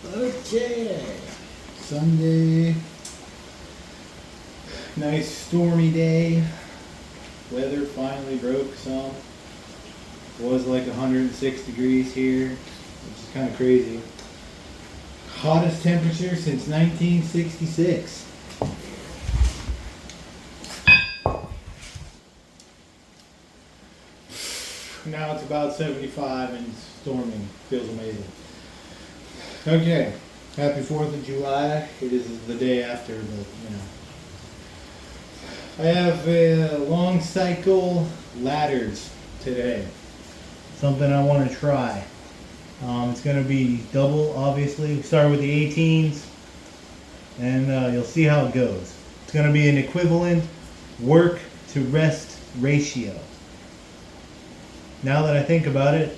Okay. Sunday. Nice stormy day. Weather finally broke some. It was like 106 degrees here, which is kind of crazy. Hottest temperature since 1966. Now it's about 75 and storming. Feels amazing. Okay, happy 4th of July. It is the day after, but you know. I have a long cycle ladders today. Something I want to try. It's going to be double, obviously. We start with the 18s, and you'll see how it goes. It's going to be an equivalent work to rest ratio. Now that I think about it,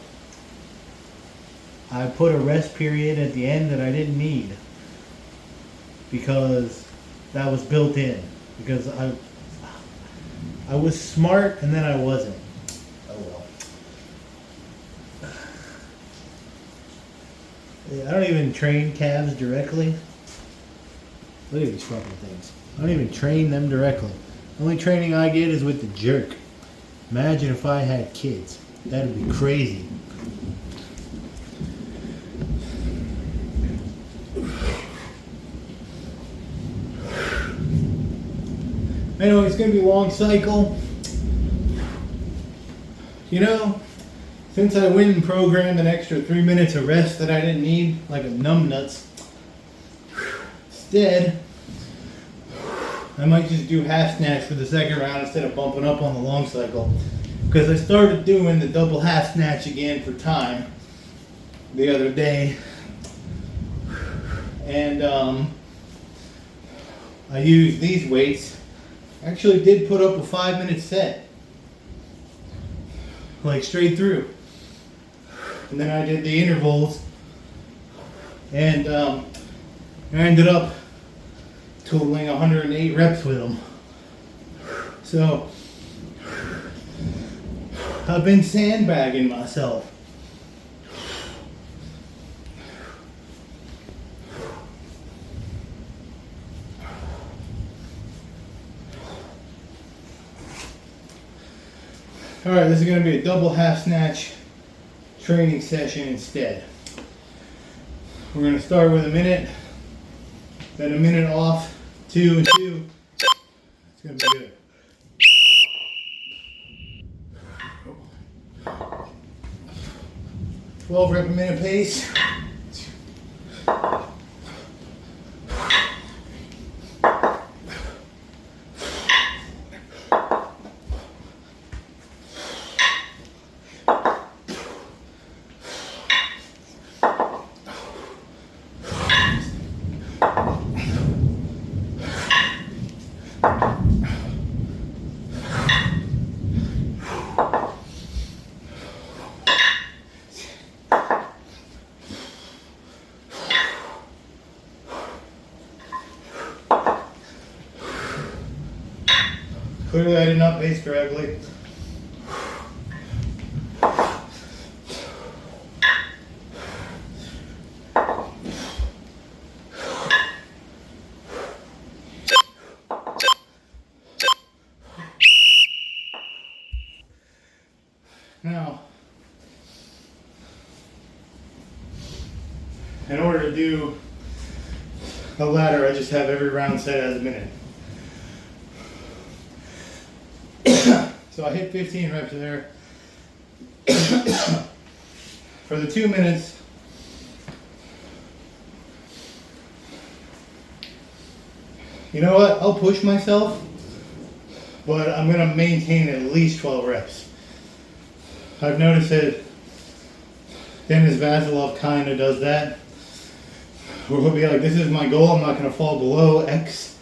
I put a rest period at the end that I didn't need because that was built in. Because I was smart and then I wasn't. Oh well. Yeah, I don't even train calves directly. Look at these fucking things. I don't even train them directly. The only training I get is with the jerk. Imagine if I had kids. That'd be crazy. Anyway, it's going to be a long cycle. You know, since I went and programmed an extra 3 minutes of rest that I didn't need, like a numbnuts, instead, I might just do half snatch for the second round instead of bumping up on the long cycle. Because I started doing the double half snatch again for time the other day. And I used these weights. Actually did put up a 5-minute set. Like straight through. And then I did the intervals. And I ended up totaling 108 reps with them. So I've been sandbagging myself. Alright, this is going to be a double half snatch training session instead. We're going to start with a minute, then a minute off, 2 and 2. It's going to be good. 12 rep a minute pace. Clearly I did not pace correctly. Now, in order to do a ladder, I just have every round set as a minute. So I hit 15 reps there. For the 2 minutes, you know what? I'll push myself, but I'm going to maintain at least 12 reps. I've noticed that Dennis Vasilov kind of does that. Where he'll be like, this is my goal, I'm not going to fall below X,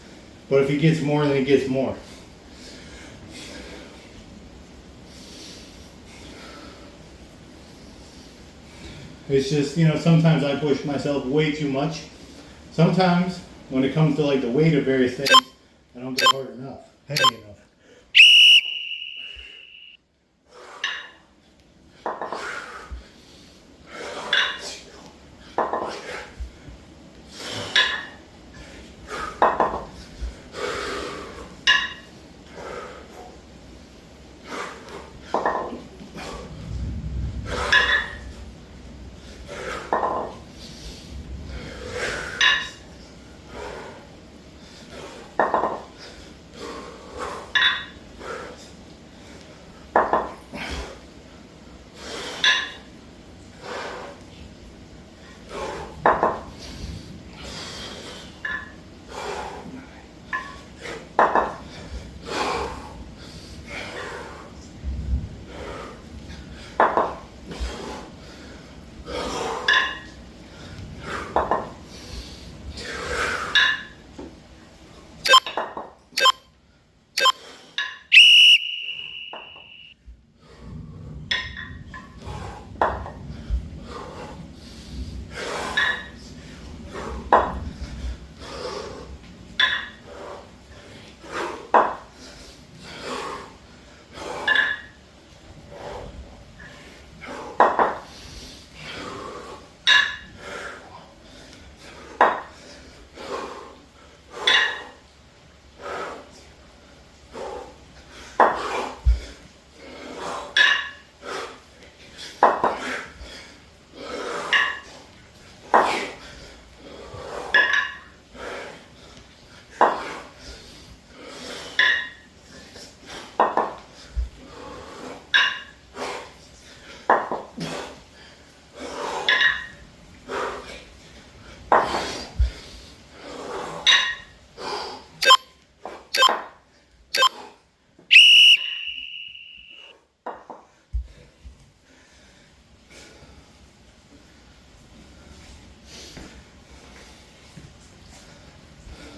but if he gets more, then he gets more. It's just, you know, sometimes I push myself way too much. Sometimes, when it comes to like the weight of various things, I don't get hard enough, heavy enough.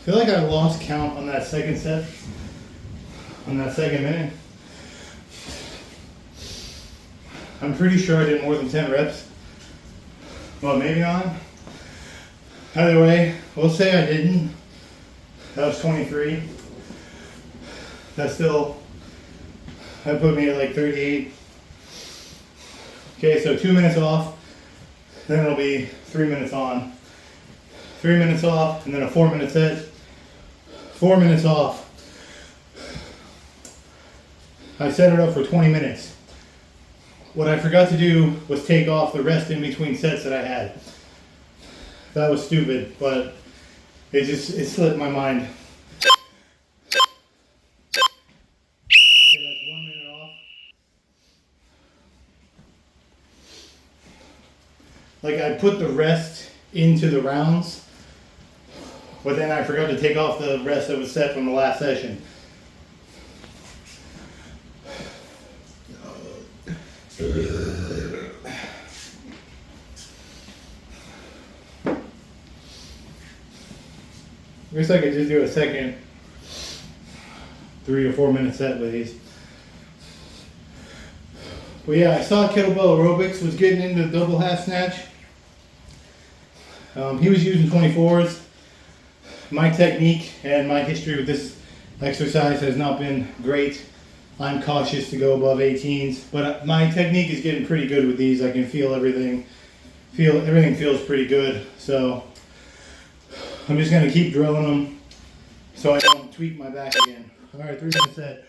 feel like I lost count on that second set, on that second minute. I'm pretty sure I did more than 10 reps. Well, maybe not. Either way, we'll say I didn't. That was 23. That put me at like 38. Okay, so 2 minutes off, then it'll be 3 minutes on. 3 minutes off, and then a 4-minute set. 4 minutes off. I set it up for 20 minutes. What I forgot to do was take off the rest in between sets that I had. That was stupid, but it slipped my mind. Okay, that's 1 minute off. Like, I put the rest into the rounds, but then I forgot to take off the rest that was set from the last session. I guess I could just do a second 3 or 4 minute set with these. But yeah, I saw Kettlebell Aerobics was getting into double half snatch. He was using 24s. My technique and my history with this exercise has not been great. I'm cautious to go above 18s, but my technique is getting pretty good with these. I can feel everything. Everything feels pretty good. So I'm just gonna keep drilling them so I don't tweak my back again. All right, 3 minute set.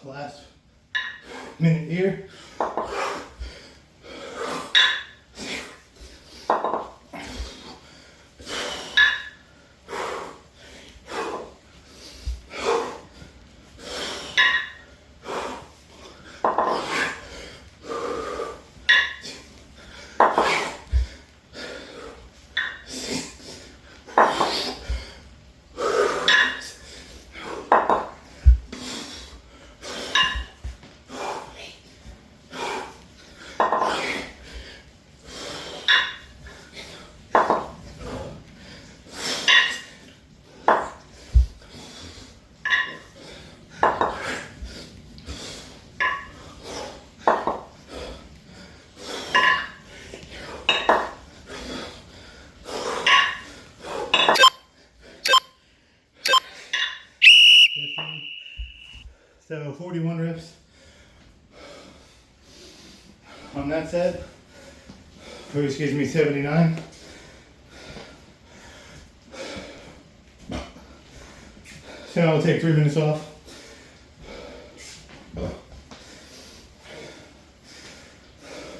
Last minute here. So 41 reps on that set, which gives me 79. So now we'll take 3 minutes off.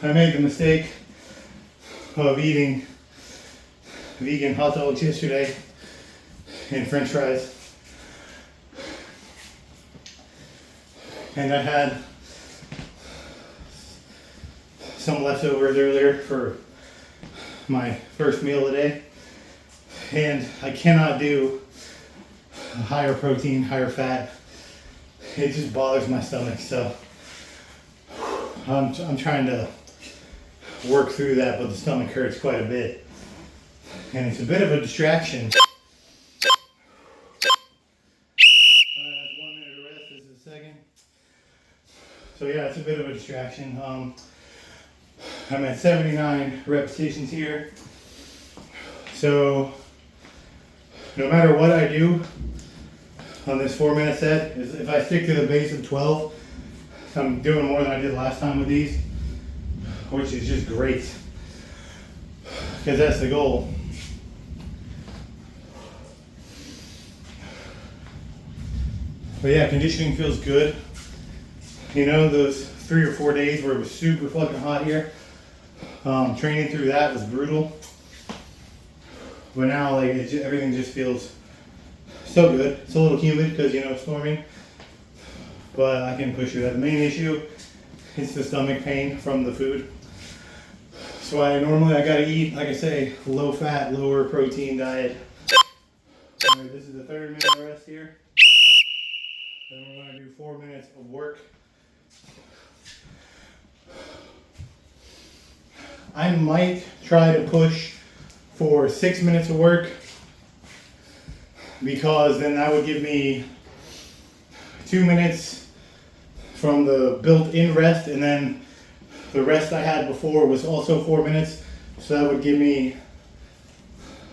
I made the mistake of eating vegan hot dogs yesterday and french fries. And I had some leftovers earlier for my first meal of the day. And I cannot do higher protein, higher fat. It just bothers my stomach. So I'm trying to work through that, but the stomach hurts quite a bit. And it's a bit of a distraction. That's 1 minute of rest. This is a second. So yeah, it's a bit of a distraction. I'm at 79 repetitions here. So no matter what I do on this 4 minute set, if I stick to the base of 12, I'm doing more than I did last time with these, which is just great, because that's the goal. But yeah, conditioning feels good. You know, those 3 or 4 days where it was super fucking hot here, training through that was brutal. But now, like, everything just feels so good. It's a little humid because, you know, it's storming, but I can push through that. The main issue is the stomach pain from the food. So I gotta eat, like I say, low fat, lower protein diet. All right, this is the 3rd minute rest here. Then we're gonna do 4 minutes of work. I might try to push for 6 minutes of work, because then that would give me 2 minutes from the built-in rest, and then the rest I had before was also 4 minutes, so that would give me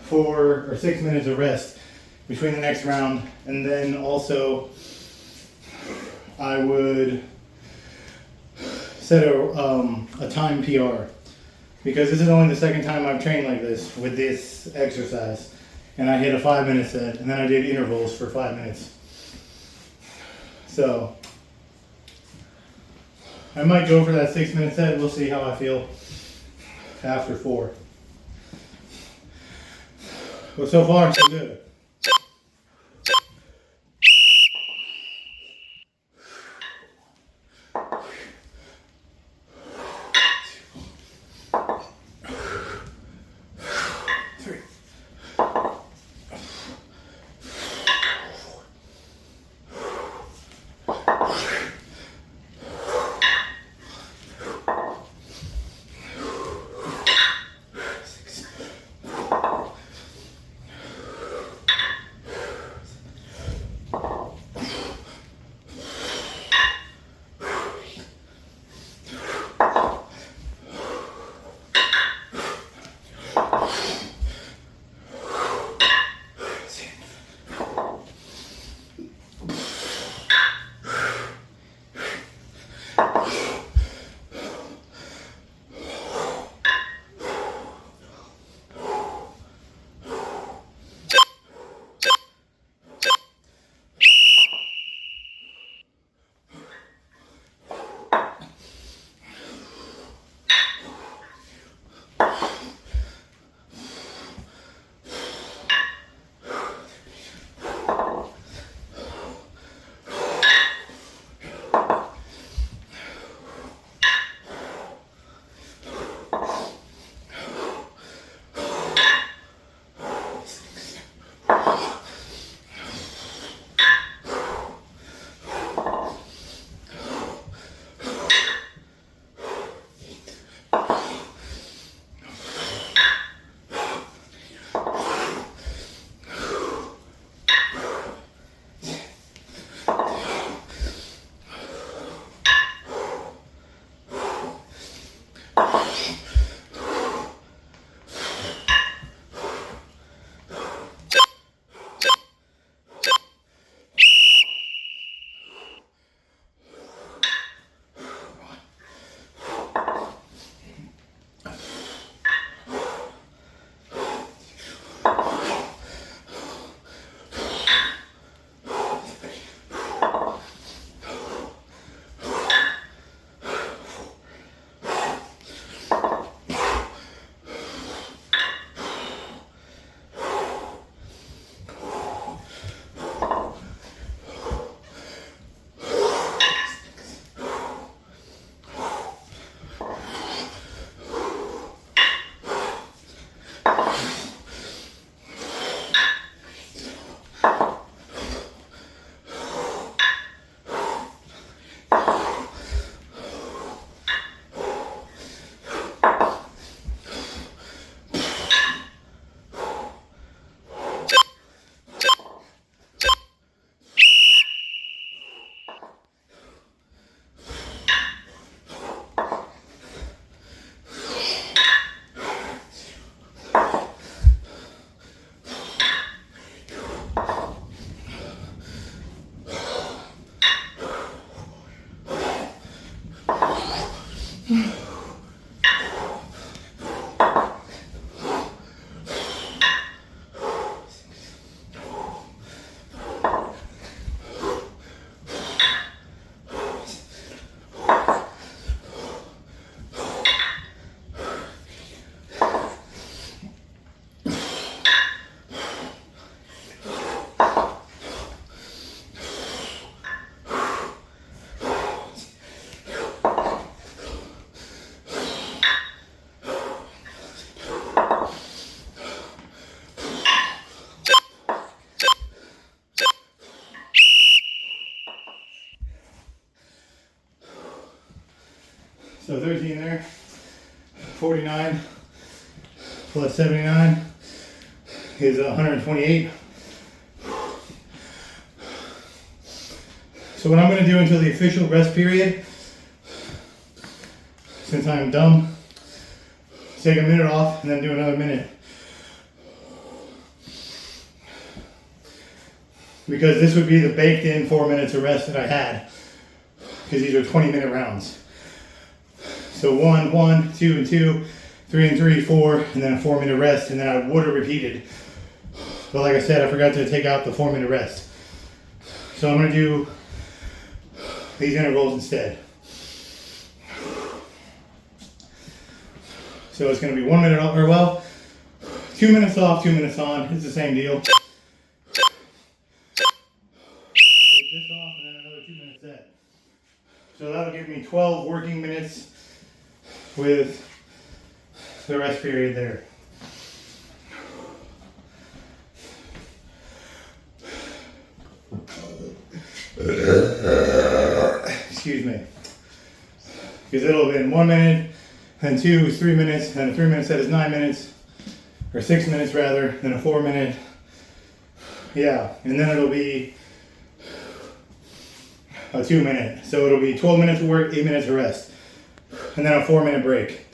4 or 6 minutes of rest between the next round. And then also I would set a time PR, because this is only the 2nd time I've trained like this with this exercise. And I hit a 5 minute set, and then I did intervals for 5 minutes. So I might go for that 6 minute set. We'll see how I feel after 4. But so far, so good. So 13 there, 49 plus 79 is 128. So what I'm going to do until the official rest period, since I'm dumb, take a minute off and then do another minute. Because this would be the baked in 4 minutes of rest that I had. Because these are 20-minute rounds. So 1, 1, 2 and 2, 3 and 3, 4, and then a 4-minute rest, and then I would have repeated. But like I said, I forgot to take out the 4-minute rest. So I'm going to do these intervals instead. So it's going to be 1 minute off, or well, 2 minutes off, 2 minutes on. It's the same deal. Take this off and then another 2-minute set. So that'll give me 12 working minutes with the rest period there. Excuse me. Because it'll have been 1 minute, then 2 is 3 minutes, then a 3-minute set is 9 minutes, or 6 minutes rather, then a 4-minute. Yeah, and then it'll be a 2-minute. So it'll be 12 minutes of work, 8 minutes of rest. And then a 4-minute break.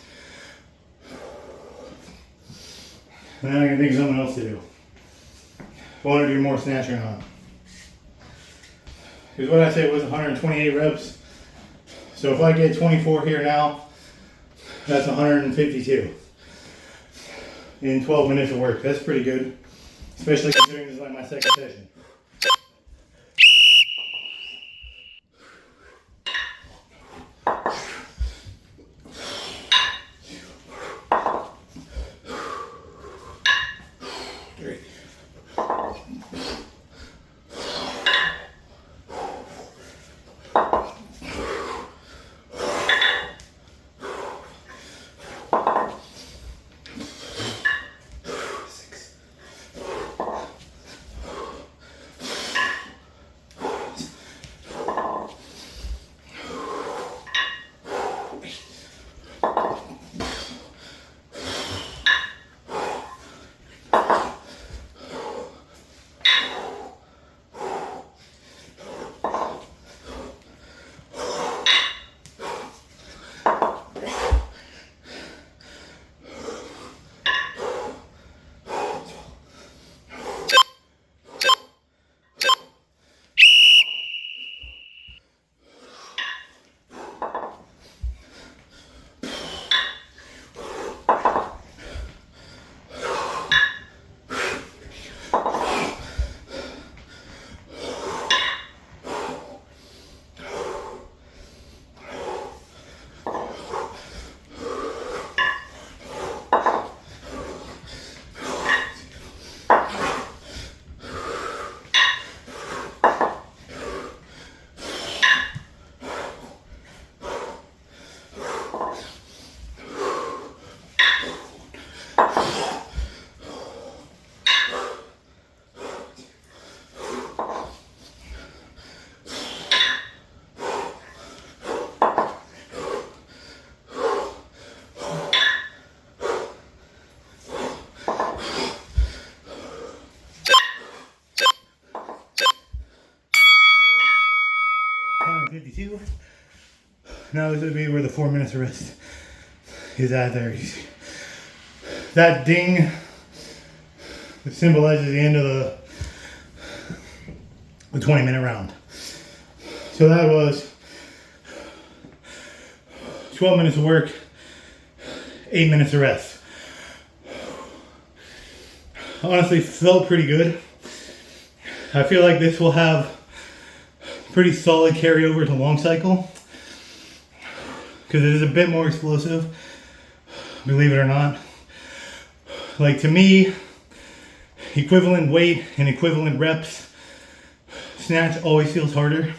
And then I can think of something else to do. If I want to do more snatch or not. Because what I said was 128 reps. So if I get 24 here now, that's 152 in 12 minutes of work. That's pretty good. Especially considering this is like my second session. 152. Now this would be where the 4 minutes of rest is at there. That ding symbolizes the end of the 20-minute round. So that was 12 minutes of work, 8 minutes of rest. Honestly, felt pretty good. I feel like this will have pretty solid carryover to long cycle because it is a bit more explosive, believe it or not. Like, to me, equivalent weight and equivalent reps, snatch always feels harder.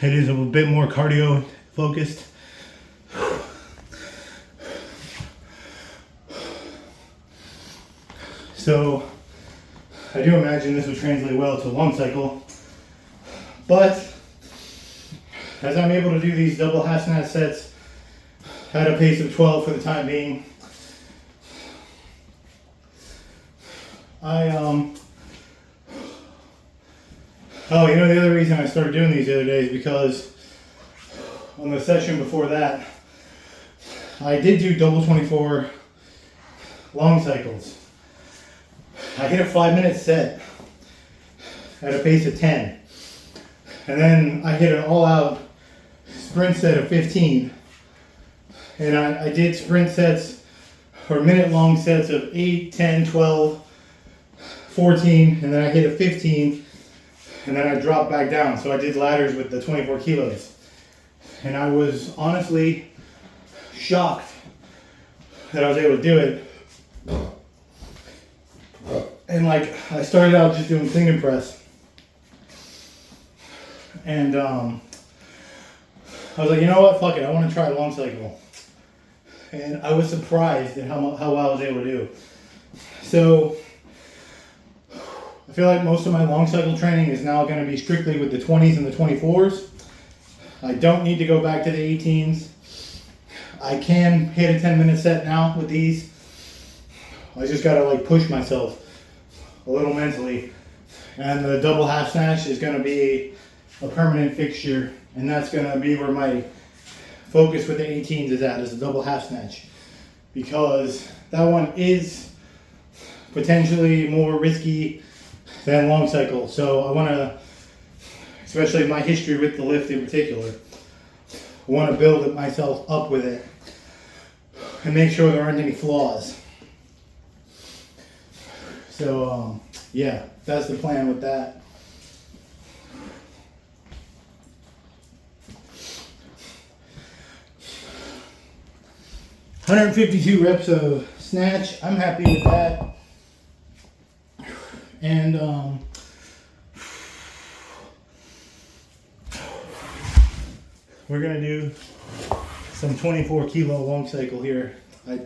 It is a bit more cardio focused. So I do imagine this would translate well to long cycle, but as I'm able to do these double half snatch sets at a pace of 12 for the time being, oh, you know, the other reason I started doing these the other day is because on the session before that, I did do double 24 long cycles. I hit a 5-minute set at a pace of 10. And then I hit an all-out sprint set of 15. And I did sprint sets or minute-long sets of 8, 10, 12, 14, and then I hit a 15, and then I dropped back down. So I did ladders with the 24 kilos. And I was honestly shocked that I was able to do it. And like, I started out just doing clean and press. And I was like, you know what, fuck it, I want to try a long cycle. And I was surprised at how well I was able to do. So I feel like most of my long cycle training is now going to be strictly with the 20s and the 24s. I don't need to go back to the 18s. I can hit a 10-minute set now with these. I just got to like push myself a little mentally. And the double half snatch is going to be a permanent fixture, and that's going to be where my focus with the 18s is at, is the double half snatch, because that one is potentially more risky than long cycle. So I want to, especially my history with the lift in particular, I want to build myself up with it and make sure there aren't any flaws. So yeah, that's the plan with that. $152 reps of snatch. I'm happy with that. And we're gonna do some 24 kilo long cycle here. I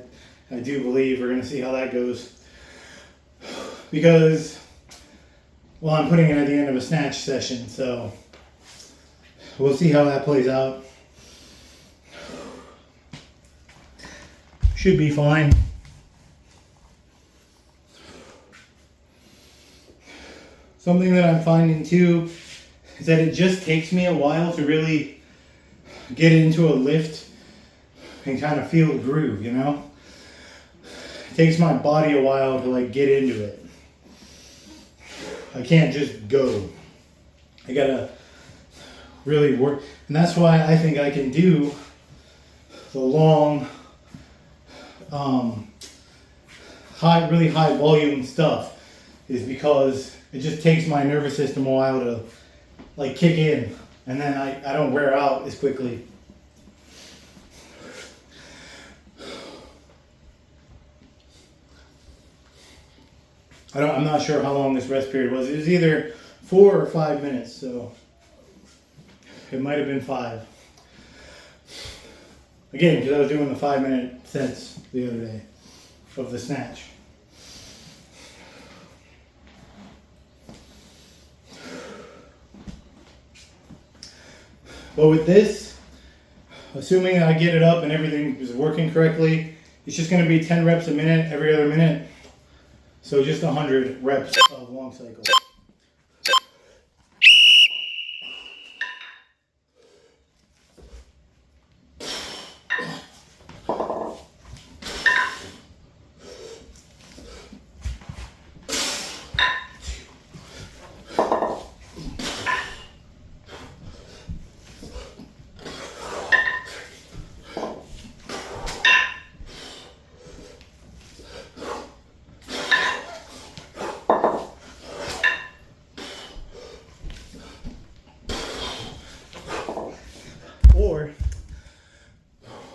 do believe we're gonna see how that goes. Because, well, I'm putting it at the end of a snatch session, so we'll see how that plays out. Should be fine. Something that I'm finding too is that it just takes me a while to really get into a lift and kind of feel the groove, you know? It takes my body a while to like get into it. I can't just go. I gotta really work. And that's why I think I can do the long, really high volume stuff, is because it just takes my nervous system a while to like kick in, and then I don't wear out as quickly. I'm not sure how long this rest period was. It was either 4 or 5 minutes, so it might have been 5. Again, because I was doing the 5-minute sets the other day of the snatch. But with this, assuming I get it up and everything is working correctly, it's just going to be 10 reps a minute every other minute. So just 100 reps of long cycle.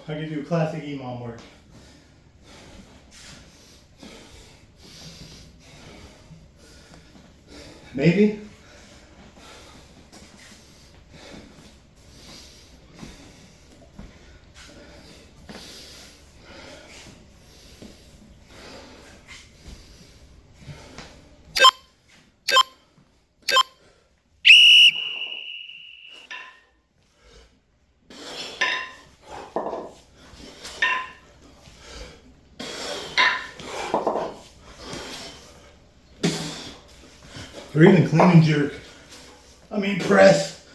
I could do classic EMOM work. Maybe. Or even clean and jerk. I mean press.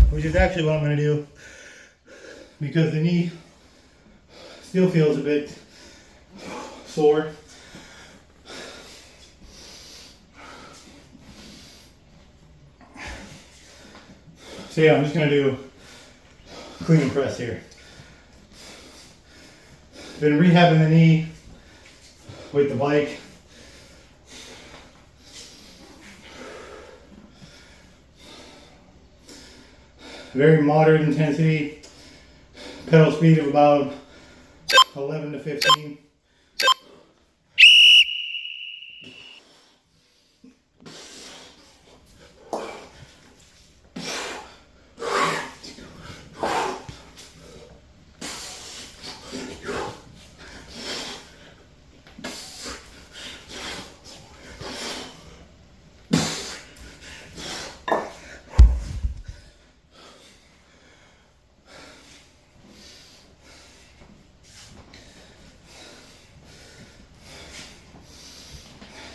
Which is actually what I'm going to do, because the knee still feels a bit sore. So yeah, I'm just going to do clean and press here. Been rehabbing the knee with the bike. Very moderate intensity, pedal speed of about 11 to 15.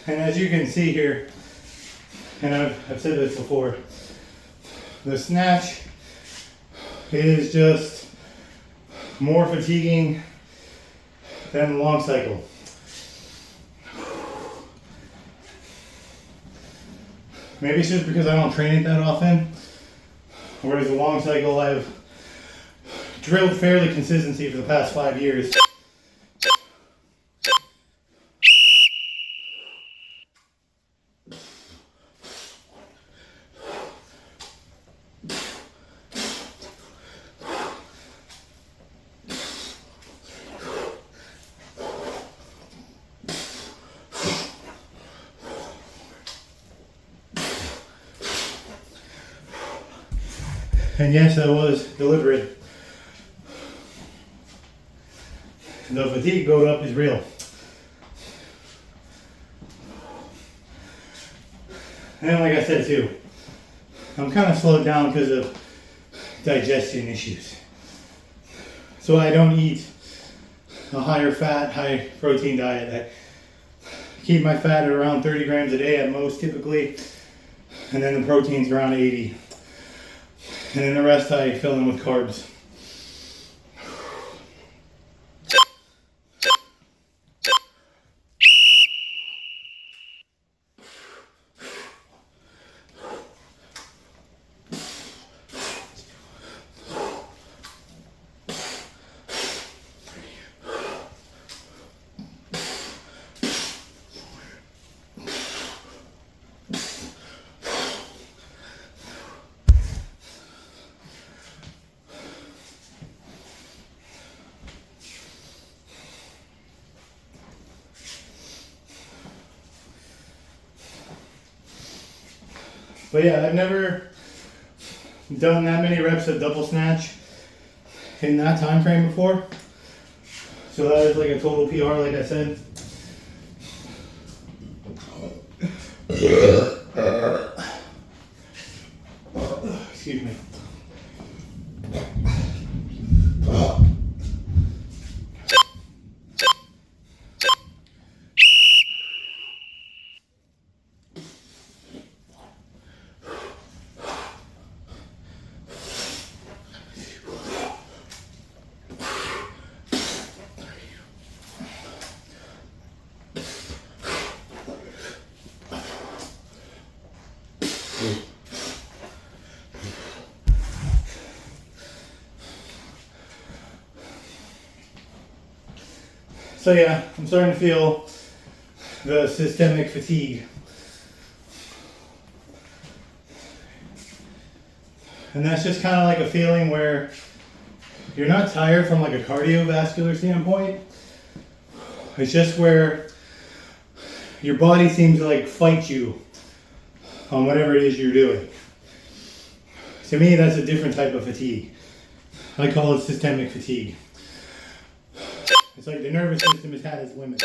And as you can see here, and I've said this before, the snatch is just more fatiguing than the long cycle. Maybe it's just because I don't train it that often, whereas the long cycle I've drilled fairly consistently for the past 5 years. And yes, that was deliberate. The fatigue buildup is real. And like I said too, I'm kind of slowed down because of digestion issues. So I don't eat a higher fat, high protein diet. I keep my fat at around 30 grams a day at most typically, and then the protein's around 80. And then the rest I fill in with carbs. But yeah, I've never done that many reps of double snatch in that time frame before. So that is like a total PR, like I said. Excuse me. So yeah, I'm starting to feel the systemic fatigue. And that's just kind of like a feeling where you're not tired from like a cardiovascular standpoint. It's just where your body seems to like fight you on whatever it is you're doing. To me, that's a different type of fatigue. I call it systemic fatigue. It's like the nervous system has had its limits.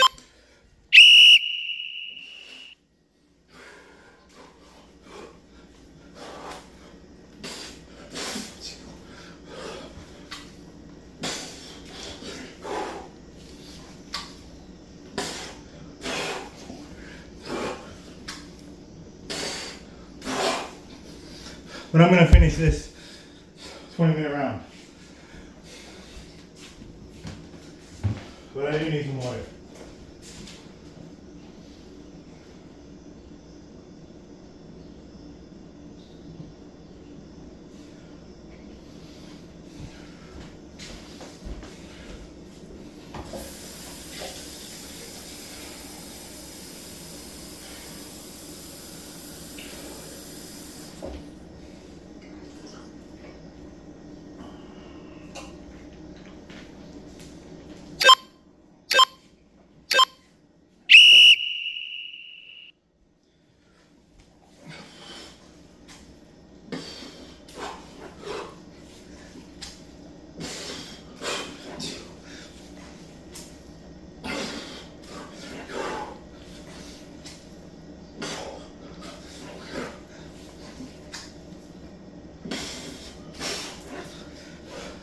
But I'm going to finish this 20-minute round. But I do need some water.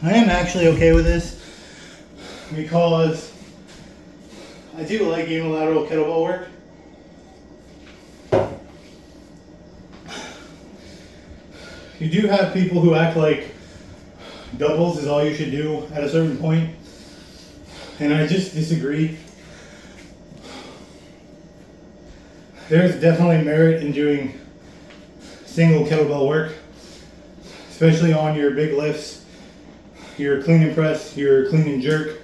I am actually okay with this because I do like unilateral kettlebell work. You do have people who act like doubles is all you should do at a certain point, and I just disagree. There's definitely merit in doing single kettlebell work, especially on your big lifts, your clean and press, your clean and jerk,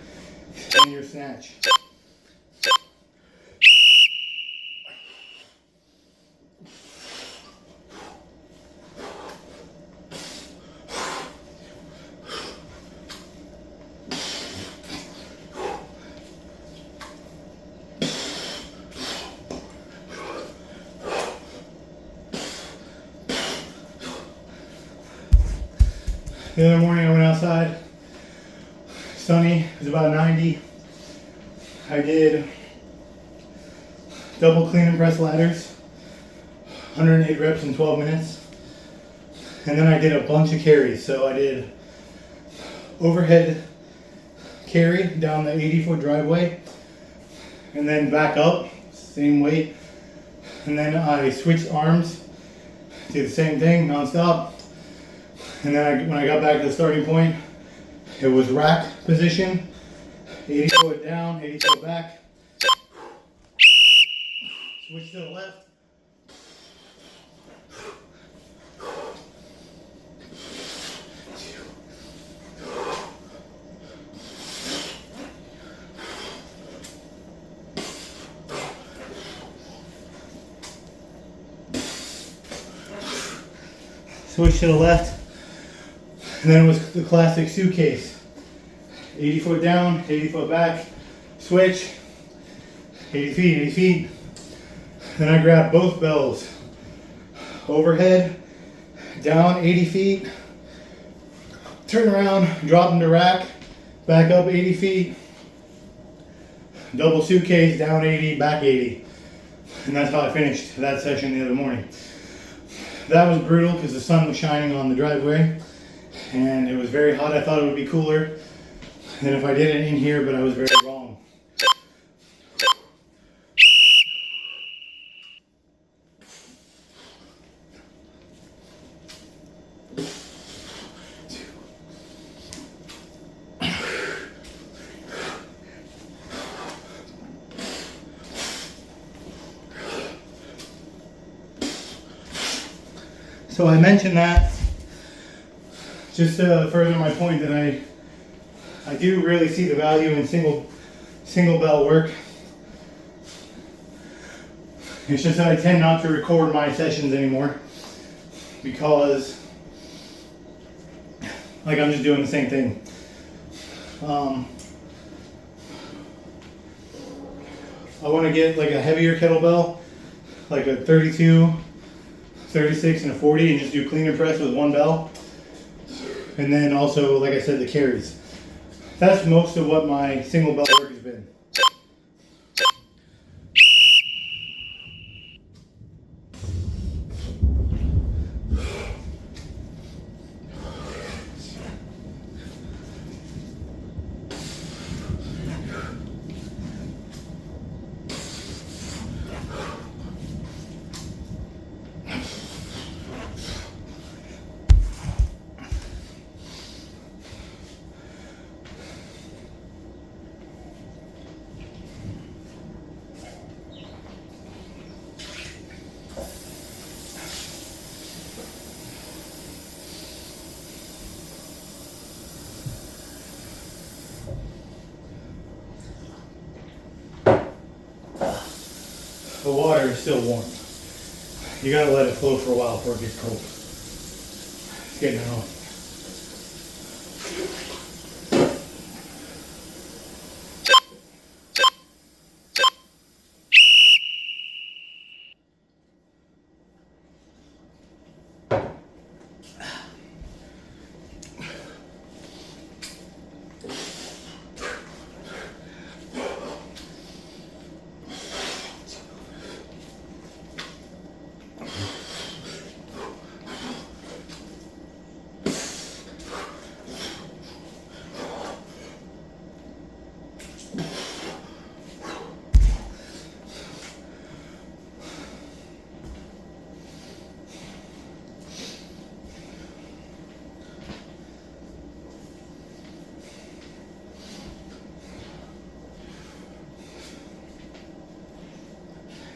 and your snatch. The other morning I went outside, sunny, it was about 90. I did double clean and press ladders, 108 reps in 12 minutes. And then I did a bunch of carries. So I did overhead carry down the 80-foot driveway, and then back up, same weight. And then I switched arms, did the same thing, nonstop. And then when I got back to the starting point, it was rack position, 80 foot down, 80 foot back. Switch to the left. Switch to the left. And then it was the classic suitcase. 80 foot down, 80 foot back, switch, 80 feet, 80 feet. Then I grabbed both bells. Overhead, down 80 feet, turn around, drop into rack, back up 80 feet, double suitcase, down 80, back 80. And that's how I finished that session the other morning. That was brutal because the sun was shining on the driveway and it was very hot. I thought it would be cooler than if I did it in here, but I was very wrong. So I mentioned that just to further my point that I do really see the value in single bell work. It's just that I tend not to record my sessions anymore because like I'm just doing the same thing. I want to get like a heavier kettlebell, like a 32, 36, and a 40, and just do clean and press with one bell. And then also, like I said, the carries. That's most of what my single bell work has been. The water is still warm. You gotta let it flow for a while before it gets cold. It's getting annoying.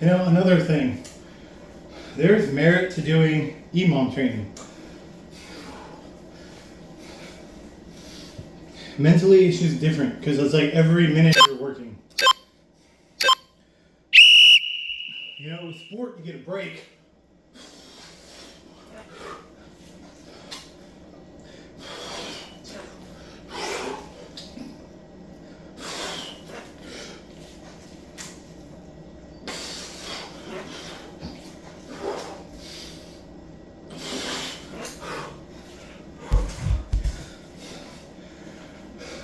You know, another thing, there's merit to doing EMOM training. Mentally, it's just different because it's like every minute you're working. You know, with sport, you get a break.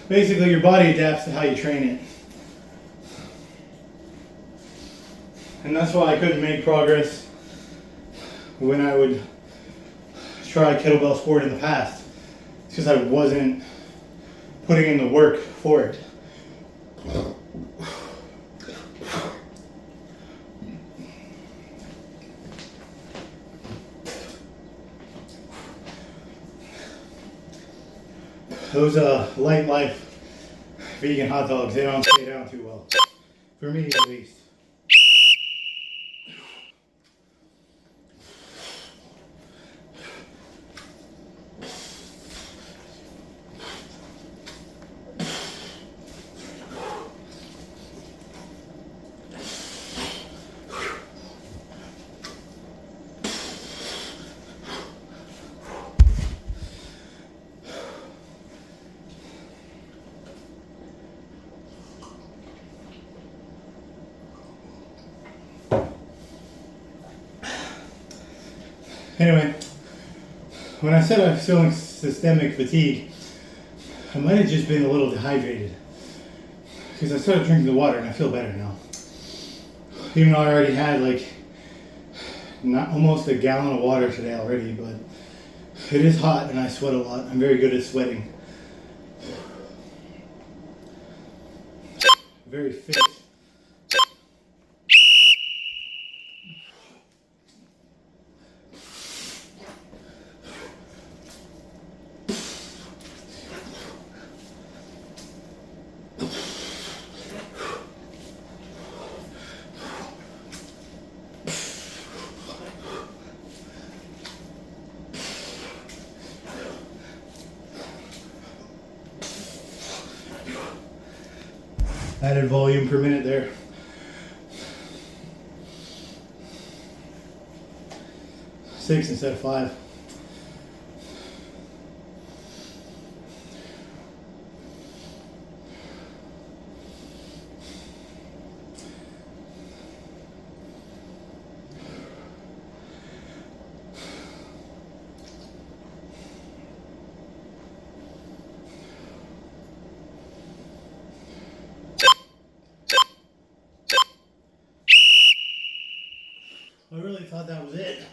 Basically, your body adapts to how you train it. And that's why I couldn't make progress when I would try kettlebell sport in the past. It's because I wasn't putting in the work for it. Those light life vegan hot dogs, they don't stay down too well. For me at least. Anyway, when I said I was feeling systemic fatigue, I might have just been a little dehydrated. Because I started drinking the water and I feel better now. Even though I already had like not almost a gallon of water today already, but it is hot and I sweat a lot. I'm very good at sweating. Very fit. Added volume per minute there. Six instead of 5. I really thought that was it.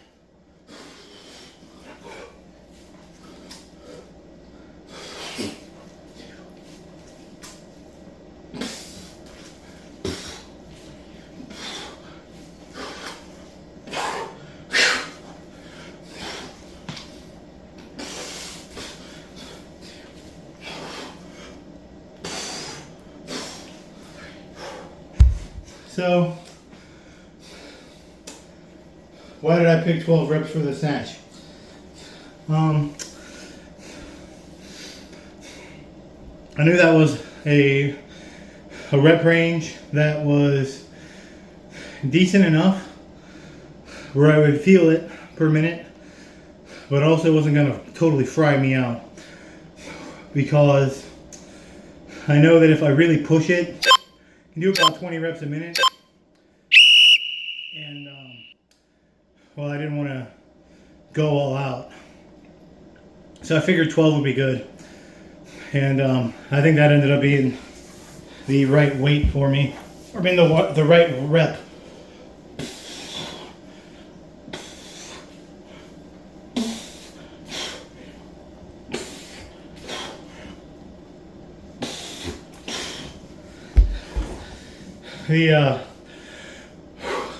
So, why did I pick 12 reps for the snatch? I knew that was a rep range that was decent enough where I would feel it per minute, but also wasn't going to totally fry me out, because I know that if I really push it, I can do about 20 reps a minute. And well, I didn't want to go all out, so I figured 12 would be good. And I think that ended up being the right weight for me, or being the right rep.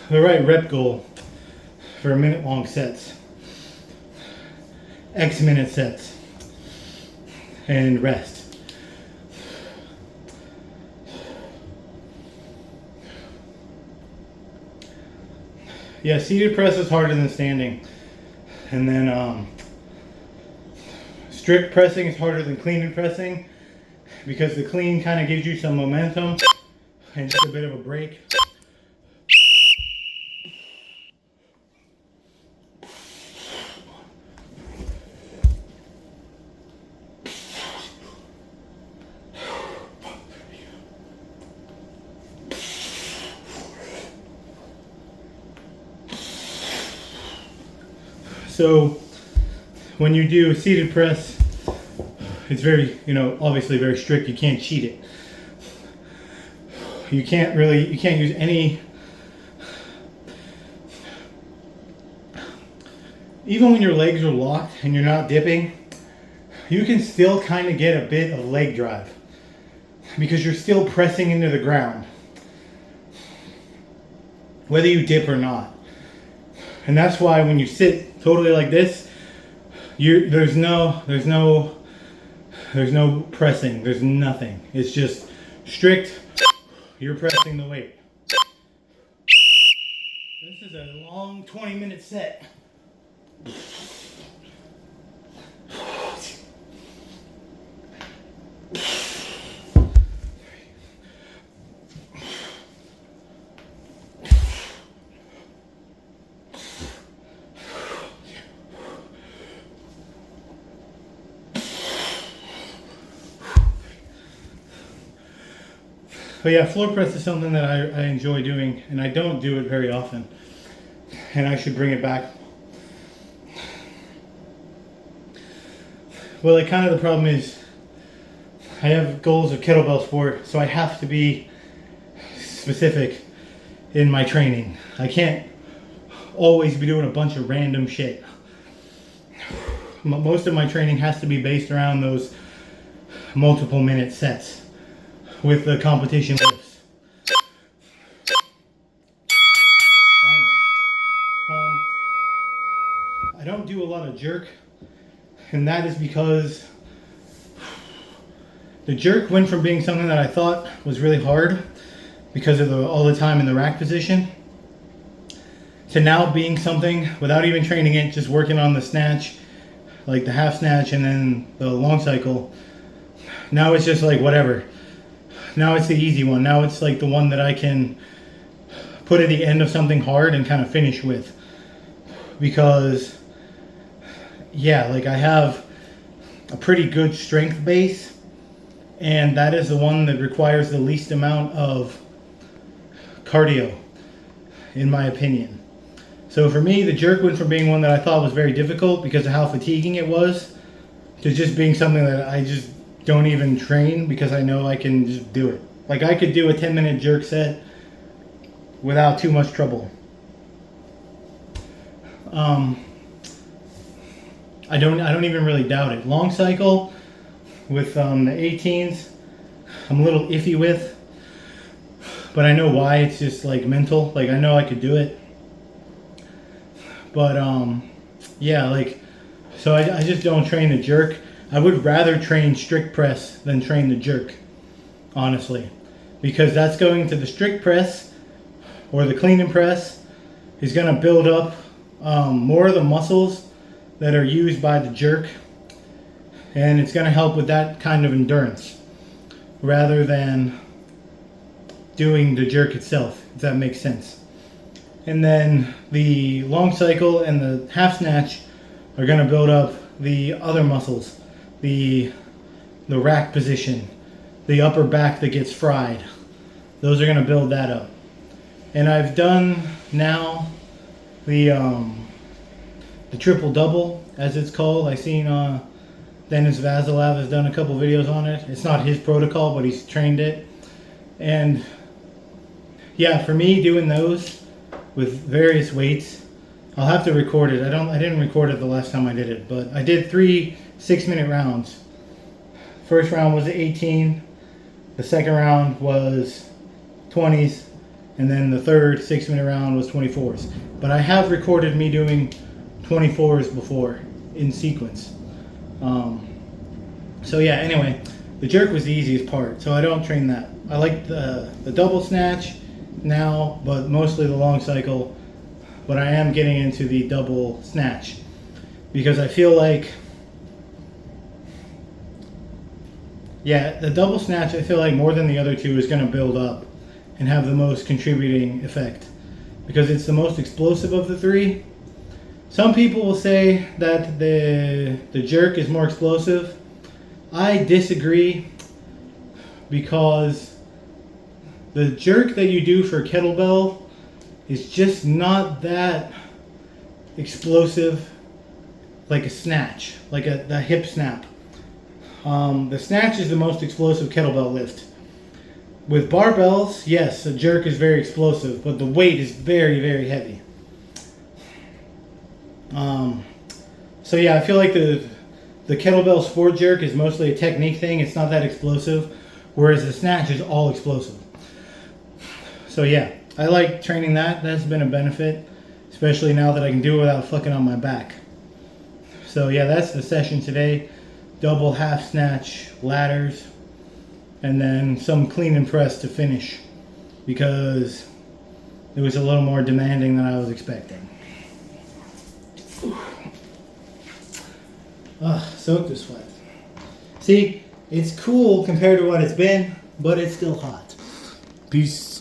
The right rep goal for a minute long sets, X minute sets, and rest. Yeah, seated press is harder than standing, and then strict pressing is harder than clean and pressing, because the clean kind of gives you some momentum and just a bit of a break. So when you do a seated press, it's very, obviously very strict. You can't cheat it. You can't use any, even when your legs are locked and you're not dipping, you can still kind of get a bit of leg drive because you're still pressing into the ground, whether you dip or not. And that's why when you sit totally like this, there's no pressing, there's nothing. It's just strict, you're pressing the weight. This is a long 20-minute set. But yeah, floor press is something that I enjoy doing, and I don't do it very often, and I should bring it back. Well, the problem is I have goals of kettlebell sport, so I have to be specific in my training. I can't always be doing a bunch of random shit. Most of my training has to be based around those multiple minute sets with the competition lifts. I don't do a lot of jerk, and that is because the jerk went from being something that I thought was really hard because of all the time in the rack position, to now being something, without even training it, just working on the snatch, like the half snatch and then the long cycle. Now it's just like whatever. Now it's the easy one. Now it's like the one that I can put at the end of something hard and kind of finish with. Because, yeah, I have a pretty good strength base, and that is the one that requires the least amount of cardio, in my opinion. So for me, the jerk went from being one that I thought was very difficult because of how fatiguing it was, to just being something that I just don't even train because I know I can just do it. Like, I could do a 10-minute jerk set without too much trouble. I don't even really doubt it. Long cycle with the 18s, I'm a little iffy with, but I know why. It's just like mental. Like I know I could do it, but yeah, like so I just don't train the jerk. I would rather train strict press than train the jerk, honestly, because that's going to the strict press or the clean and press is going to build up more of the muscles that are used by the jerk, and it's going to help with that kind of endurance rather than doing the jerk itself, if that makes sense. And then the long cycle and the half snatch are going to build up the other muscles, the rack position, the upper back that gets fried. Those are going to build that up. And I've done now the triple double, as it's called. I've seen Dennis Vasilev has done a couple videos on it. It's not his protocol, but he's trained it. And yeah, for me doing those with various weights, I'll have to record it. I didn't record it the last time I did it, but I did 3 6-minute rounds. First round was 18. The second round was 20s. And then the third 6-minute round was 24s. But I have recorded me doing 24s before in sequence. So yeah, anyway, the jerk was the easiest part, so I don't train that. I like the double snatch now, but mostly the long cycle. But I am getting into the double snatch because I feel like, yeah, the double snatch, I feel like more than the other two is going to build up and have the most contributing effect because it's the most explosive of the three. Some people will say that the jerk is more explosive. I disagree because the jerk that you do for kettlebell is just not that explosive like a snatch, like the hip snap. The snatch is the most explosive kettlebell lift. With barbells, yes, a jerk is very explosive, but the weight is very, very heavy. So yeah, I feel like the kettlebell sport jerk is mostly a technique thing. It's not that explosive, whereas the snatch is all explosive. So yeah, I like training that. That's been a benefit, especially now that I can do it without fucking on my back. So yeah, that's the session today. Double half snatch ladders, and then some clean and press to finish because it was a little more demanding than I was expecting. Soaked with sweat. See, it's cool compared to what it's been, but it's still hot. Peace.